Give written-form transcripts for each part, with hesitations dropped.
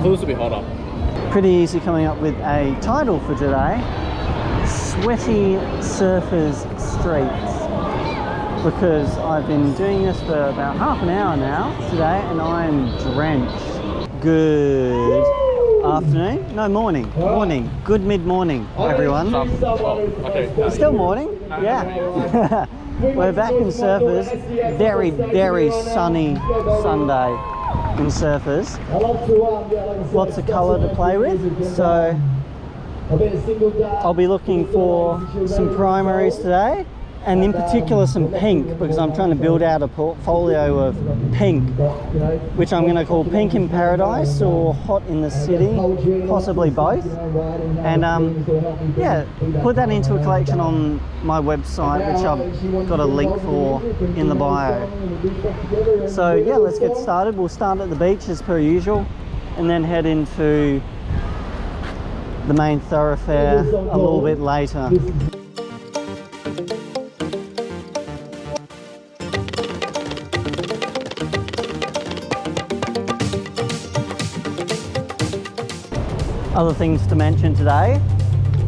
thought this would be hotter. Pretty easy coming up with a title for today. Sweaty Surfers Streets. Because I've been doing this for about half an hour now today and I'm drenched. Good afternoon? No, morning. Morning. Good mid-morning, everyone. Okay. Still morning? Yeah. We're back in Surfers. Very, very sunny Sunday in Surfers. Lots of colour to play with. So I'll be looking for some primaries today. And in particular some pink, because I'm trying to build out a portfolio of pink, which I'm going to call Pink in Paradise or Hot in the City, possibly both. And yeah, put that into a collection on my website, which I've got a link for in the bio. So yeah, let's get started. We'll start at the beach as per usual and then head into the main thoroughfare a little bit later. Other things to mention today,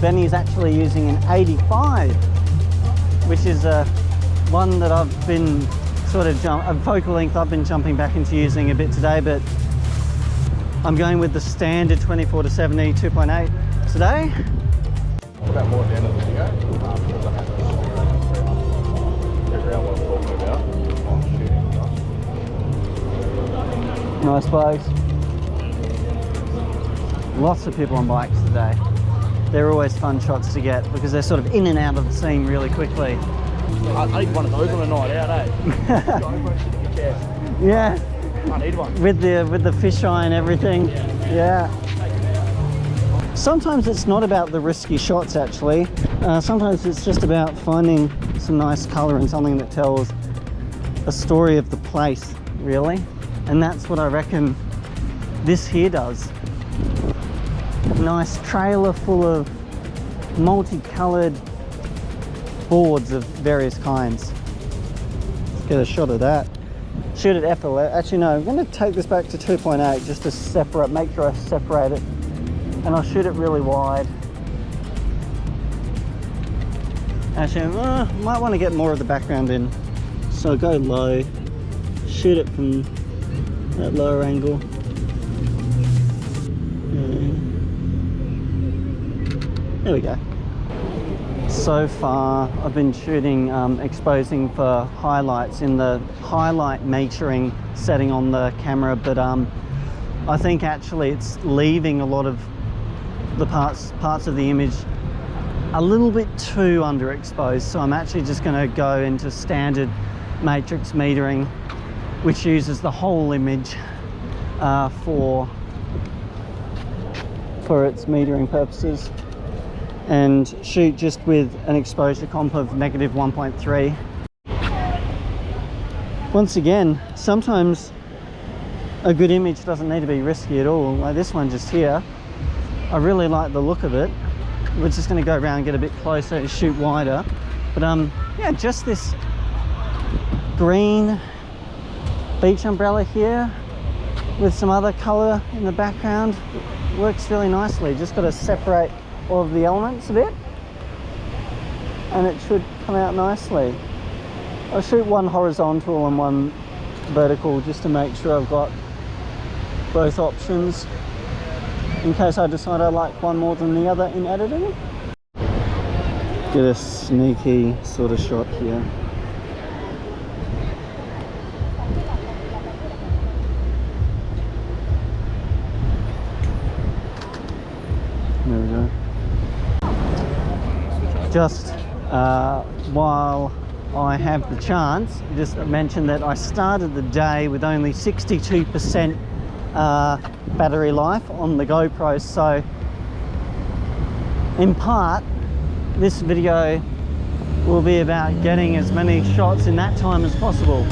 Benny's actually using an 85, which is one that I've been sort of a focal length I've been jumping back into using a bit today, but I'm going with the standard 24 to 70 2.8 today. What about more at the end of the video? Because I have to figure out what I'm talking about on shooting. Nice bikes. Lots of people on bikes today. They're always fun shots to get because they're sort of in and out of the scene really quickly. I need one of those on a night out, eh? Yeah. I need one. With the fisheye and everything. Yeah. Sometimes it's not about the risky shots actually. Sometimes it's just about finding some nice colour and something that tells a story of the place, really. And that's what I reckon this here does. Nice trailer full of multicoloured boards of various kinds. Let's get a shot of that. Shoot at F11. Actually no, I'm going to take this back to 2.8 just to separate, make sure I separate it. And I'll shoot it really wide. Actually, might want to get more of the background in. So go low, shoot it from that lower angle. There we go. So far I've been shooting exposing for highlights in the highlight metering setting on the camera, but I think actually it's leaving a lot of the parts of the image a little bit too underexposed, so I'm actually just going to go into standard matrix metering, which uses the whole image for its metering purposes, and shoot just with an exposure comp of -1.3. Once again, sometimes a good image doesn't need to be risky at all, like this one just here. I really like the look of it. We're just going to go around and get a bit closer and shoot wider, but yeah, just this green beach umbrella here with some other colour in the background works really nicely. Just got to separate all of the elements a bit and it should come out nicely. I'll shoot one horizontal and one vertical just to make sure I've got both options in case I decide I like one more than the other in editing. Get a sneaky sort of shot here. There we go. Just while I have the chance, just mention that I started the day with only 62% battery life on the GoPro, so in part this video will be about getting as many shots in that time as possible.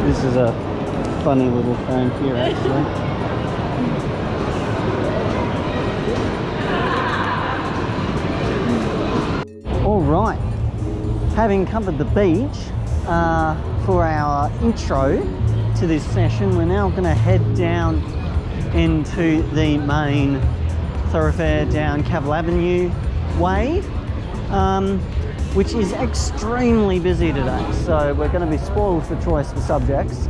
This is a funny little frame here actually. All right, having covered the beach for our intro to this session, we're now going to head down into the main thoroughfare down Cavill Avenue way, which is extremely busy today. So we're going to be spoiled for choice for subjects,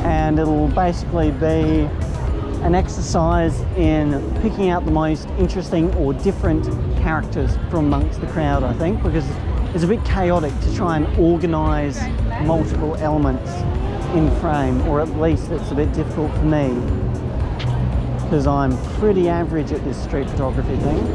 and it'll basically be an exercise in picking out the most interesting or different characters from amongst the crowd, I think, because it's a bit chaotic to try and organise multiple elements in frame, or at least it's a bit difficult for me because I'm pretty average at this street photography thing.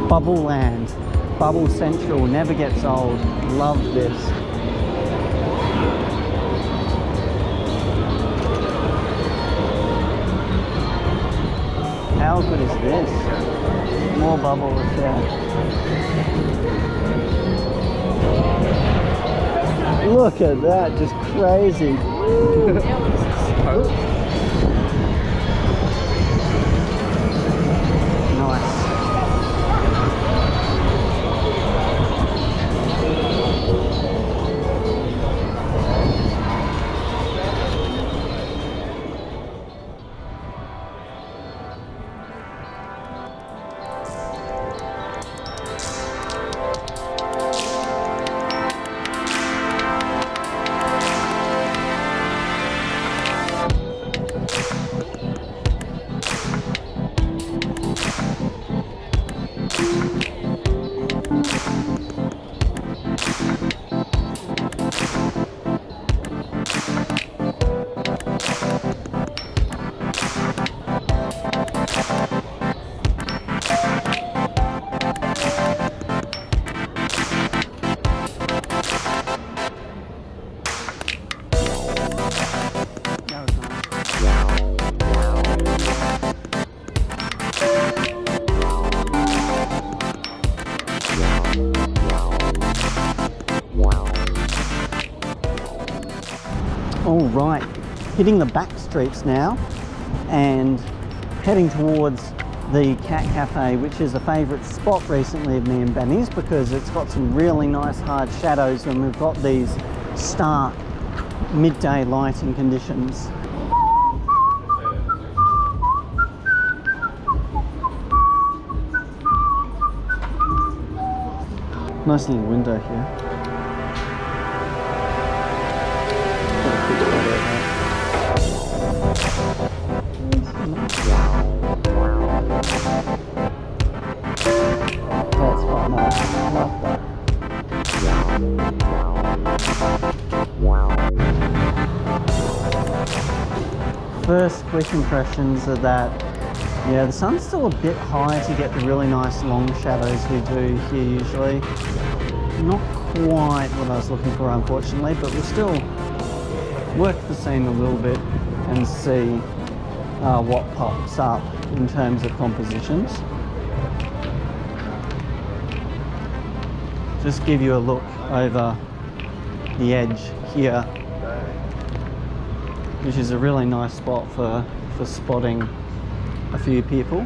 Bubble Land, Bubble Central, never gets old. Love this. How good is this? More bubbles, yeah. Look at that, just crazy. Nice. All right, hitting the back streets now and heading towards the Cat Cafe, which is a favourite spot recently of me and Benny's because it's got some really nice hard shadows when we've got these stark midday lighting conditions. Nice little window here. That's quite nice. I like that. First quick impressions are that, yeah, the sun's still a bit high to get the really nice long shadows we do here usually. Not quite what I was looking for, unfortunately, but we'll still work the scene a little bit and see what pops up in terms of compositions. Just give you a look over the edge here, which is a really nice spot for spotting a few people.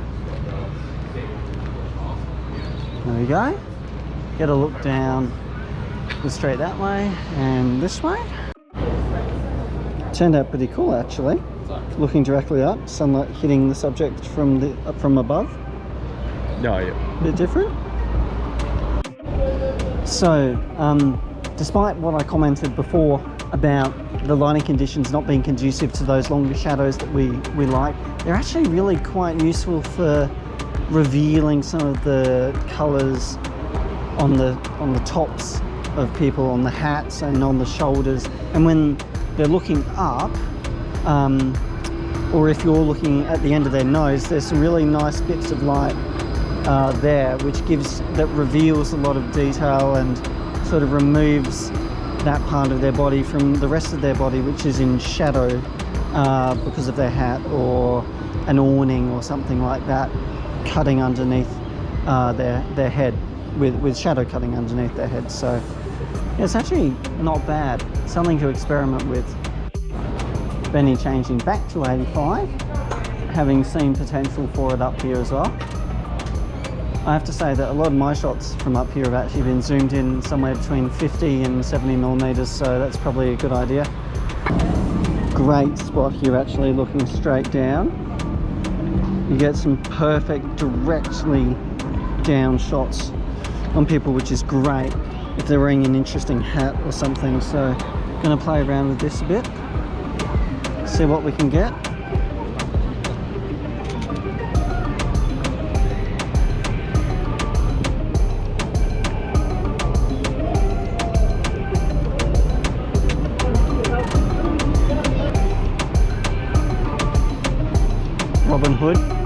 There we go. Get a look down the street that way and this way. Turned out pretty cool actually. Looking directly up, sunlight hitting the subject from above. Oh, yeah. A bit different. So, despite what I commented before about the lighting conditions not being conducive to those longer shadows that we like, they're actually really quite useful for revealing some of the colours on the tops of people, on the hats and on the shoulders. And when they're looking up, or if you're looking at the end of their nose, there's some really nice bits of light there, which reveals a lot of detail and sort of removes that part of their body from the rest of their body, which is in shadow because of their hat or an awning or something like that cutting underneath their head, with shadow cutting underneath their head. So It's actually not bad. Something to experiment with. Benny changing back to 85, having seen potential for it up here as well. I have to say that a lot of my shots from up here have actually been zoomed in somewhere between 50 and 70 millimeters, so that's probably a good idea. Great spot here, actually looking straight down. You get some perfect directly down shots on people, which is great if they're wearing an interesting hat or something. So I'm going to play around with this a bit, see what we can get. Robin Hood.